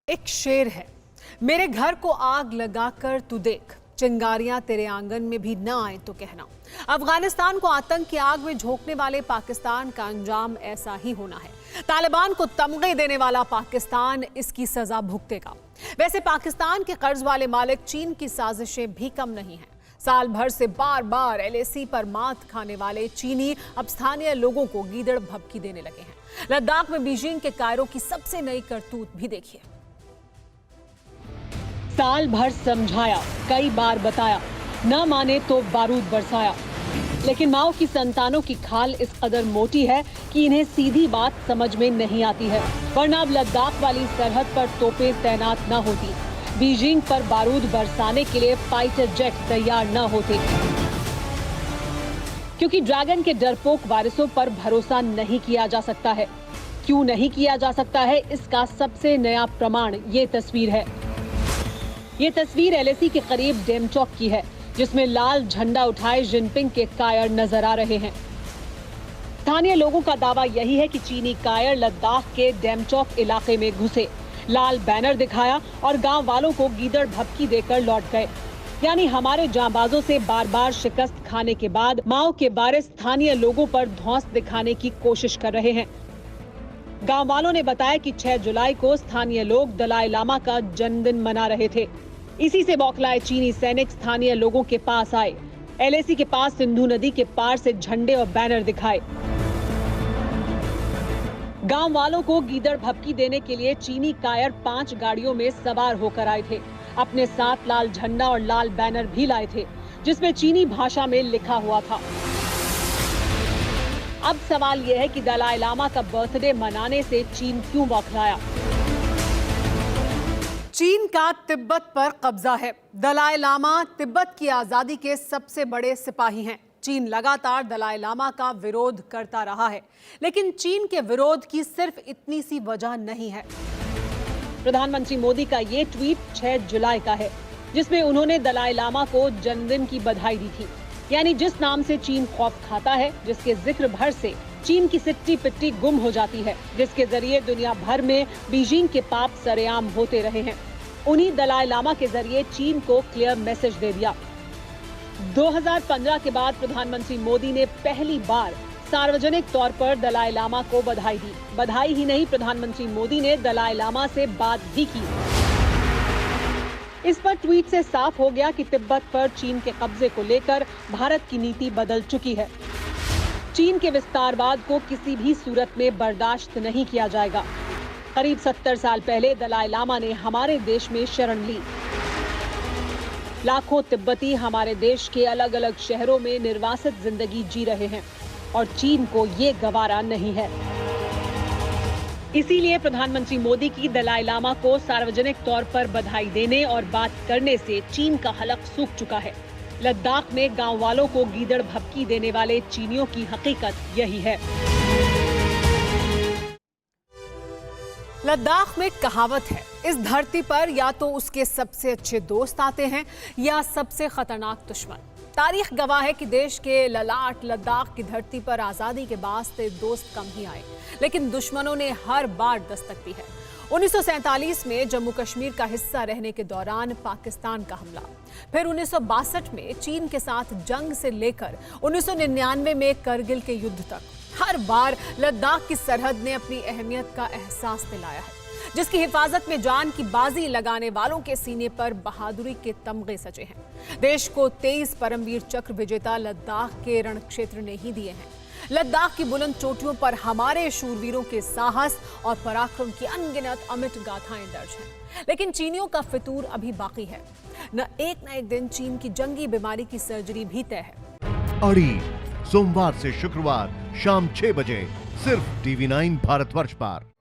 एक शेर है, मेरे घर को आग लगाकर तू देख, चिंगारियां तेरे आंगन में भी न आए तो कहना। अफगानिस्तान को आतंक की आग में झोंकने वाले पाकिस्तान का अंजाम ऐसा ही होना है। तालिबान को तमगे देने वाला पाकिस्तान इसकी सजा भुगतेगा। वैसे पाकिस्तान के कर्ज वाले मालिक चीन की साजिशें भी कम नहीं हैं। साल भर से बार बार LAC पर मात खाने वाले चीनी अब स्थानीय लोगों को गीदड़ भभकी देने लगे हैं। लद्दाख में बीजिंग के कायरों की सबसे नई करतूत भी देखिए। साल भर समझाया, कई बार बताया, न माने तो बारूद बरसाया, लेकिन माओ की संतानों की खाल इस कदर मोटी है कि इन्हें सीधी बात समझ में नहीं आती है। वरना अब लद्दाख वाली सरहद पर तोपें तैनात न होती, बीजिंग पर बारूद बरसाने के लिए फाइटर जेट तैयार न होते, क्योंकि ड्रैगन के डरपोक वारिसों पर भरोसा नहीं किया जा सकता है। क्यों नहीं किया जा सकता है, इसका सबसे नया प्रमाण ये तस्वीर है। ये तस्वीर LAC के करीब डेमचौक की है, जिसमें लाल झंडा उठाए जिनपिंग के कायर नजर आ रहे हैं। स्थानीय लोगों का दावा यही है कि चीनी कायर लद्दाख के डेमचौक इलाके में घुसे, लाल बैनर दिखाया और गांव वालों को गीदड़ भभकी देकर लौट गए। यानी हमारे जांबाजों से बार बार शिकस्त खाने के बाद माओ के वारिस स्थानीय लोगों पर धौंस दिखाने की कोशिश कर रहे हैं। गांव वालों ने बताया कि 6 जुलाई को स्थानीय लोग दलाई लामा का जन्मदिन मना रहे थे। इसी से बौखलाए चीनी सैनिक स्थानीय लोगों के पास आए, LAC के पास सिंधु नदी के पार से झंडे और बैनर दिखाए। गांव वालों को गीदड़ भभकी देने के लिए चीनी कायर 5 गाड़ियों में सवार होकर आए थे। अपने साथ लाल झंडा और लाल बैनर भी लाए थे, जिसमें चीनी भाषा में लिखा हुआ था। अब सवाल यह है कि दलाई लामा का बर्थडे मनाने से चीन क्यों बौखलाया। चीन का तिब्बत पर कब्जा है। दलाई लामा तिब्बत की आजादी के सबसे बड़े सिपाही हैं। चीन लगातार दलाई लामा का विरोध करता रहा है, लेकिन चीन के विरोध की सिर्फ इतनी सी वजह नहीं है। प्रधानमंत्री मोदी का ये ट्वीट 6 जुलाई का है, जिसमें उन्होंने दलाई लामा को जन्मदिन की बधाई दी थी। यानी जिस नाम से चीन खौफ खाता है, जिसके जिक्र भर से चीन की सिट्टी पिट्टी गुम हो जाती है, जिसके जरिए दुनिया भर में बीजिंग के पाप सरेआम होते रहे हैं, उन्हीं दलाई लामा के जरिए चीन को क्लियर मैसेज दे दिया। 2015 के बाद प्रधानमंत्री मोदी ने पहली बार सार्वजनिक तौर पर दलाई लामा को बधाई दी। बधाई ही नहीं, प्रधानमंत्री मोदी ने दलाई लामा से बात भी की। इस पर ट्वीट से साफ हो गया कि तिब्बत पर चीन के कब्जे को लेकर भारत की नीति बदल चुकी है। चीन के विस्तारवाद को किसी भी सूरत में बर्दाश्त नहीं किया जाएगा। करीब 70 साल पहले दलाई लामा ने हमारे देश में शरण ली। लाखों तिब्बती हमारे देश के अलग अलग शहरों में निर्वासित जिंदगी जी रहे हैं और चीन को ये गवारा नहीं है। इसीलिए प्रधानमंत्री मोदी की दलाई लामा को सार्वजनिक तौर पर बधाई देने और बात करने से चीन का हलक सूख चुका है। लद्दाख में गांव वालों को गीदड़ भभकी देने वाले चीनियों की हकीकत यही है। लद्दाख में कहावत है, इस धरती पर या तो उसके सबसे अच्छे दोस्त आते हैं या सबसे खतरनाक दुश्मन। तारीख गवाह है कि देश के ललाट लद्दाख की धरती पर आजादी के वास्ते दोस्त कम ही आए, लेकिन दुश्मनों ने हर बार दस्तक दी है। 1947 में जम्मू कश्मीर का हिस्सा रहने के दौरान पाकिस्तान का हमला, फिर 1962 में चीन के साथ जंग से लेकर 1999 में करगिल के युद्ध तक, हर बार लद्दाख की सरहद ने अपनी अहमियत का एहसास दिलाया है, जिसकी हिफाजत में जान की बाजी लगाने वालों के सीने पर बहादुरी के तमगे सजे हैं। देश को 23 परमवीर चक्र विजेता लद्दाख के रण क्षेत्र ने ही दिए हैं। लद्दाख की बुलंद चोटियों पर हमारे शूरवीरों के साहस और पराक्रम की अनगिनत अमिट गाथाएं दर्ज हैं। लेकिन चीनियों का फितूर अभी बाकी है। न एक दिन चीन की जंगी बीमारी की सर्जरी भी तय है। अड़ी सोमवार से शुक्रवार शाम 6 बजे सिर्फ TV9 भारतवर्ष पर।